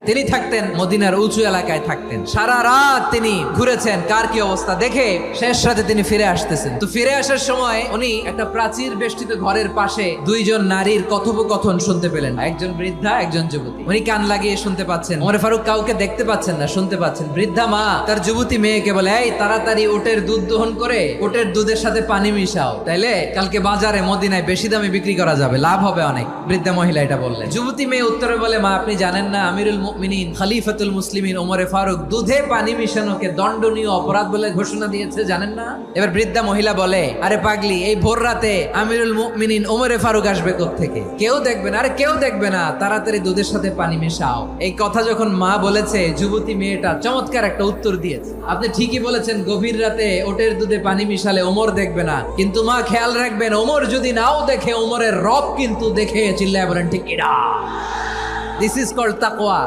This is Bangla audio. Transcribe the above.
তিনি থাকতেন মদিনার উঁচু এলাকায় থাকতেন, সারা রাত তিনি ঘুরেছেন কার কি অবস্থা দেখে শেষ রাতে তিনি ফিরে আসতেছেন। তো ফিরে আসার সময় উনি একটা প্রাচীর বেষ্টিত ঘরের পাশে দুইজন নারীর কথোপকথন শুনতে পেলেন, একজন বৃদ্ধা একজন যুবতী। উনি কান লাগিয়ে শুনতে পাচ্ছেন, ওমর ফারুক কাউকে দেখতে পাচ্ছেন না, শুনতে পাচ্ছেন। বৃদ্ধা মা তার যুবতী মেয়েকে বলে, এই তাড়াতাড়ি উটের দুধ দহন করে উটের দুধের সাথে পানি মিশাও, তাইলে কালকে বাজারে মদিনায় বেশি দামে বিক্রি করা যাবে, লাভ হবে অনেক। বৃদ্ধা মহিলা এটা বললেন। যুবতী মেয়ে উত্তরে বলে, মা আপনি জানেন না আমিরুল মুমিনিন খলিফাতুল মুসলিমিন ওমরে ফারুক দুধে পানি মিশানোকে দণ্ডনীয় অপরাধ বলে ঘোষণা দিয়েছে, জানেন না? এবার বৃদ্ধা মহিলা বলে, আরে পাগলি, এই ভোর রাতে আমিরুল মুমিনিন ওমরে ফারুক আসবে কোত্থেকে? কেউ দেখবে না। আরে কেউ দেখবে না, তাড়াতাড়ি দুধের সাথে পানি মেশাও। এই কথা যখন মা বলেছে, যুবতী মেয়েটা চমৎকার একটা উত্তর দিয়েছে, আপনি ঠিকই বলেছেন, গভীর রাতে ওটের দুধে পানি মিশালে ওমর দেখবে না, কিন্তু মা খেয়াল রাখবেন, ওমর যদি নাও দেখে, ওমরের রব কিন্তু দেখে। চিল্লায় বলেন ঠিক কিনা? দিস ইজ কল্ড তাকওয়া।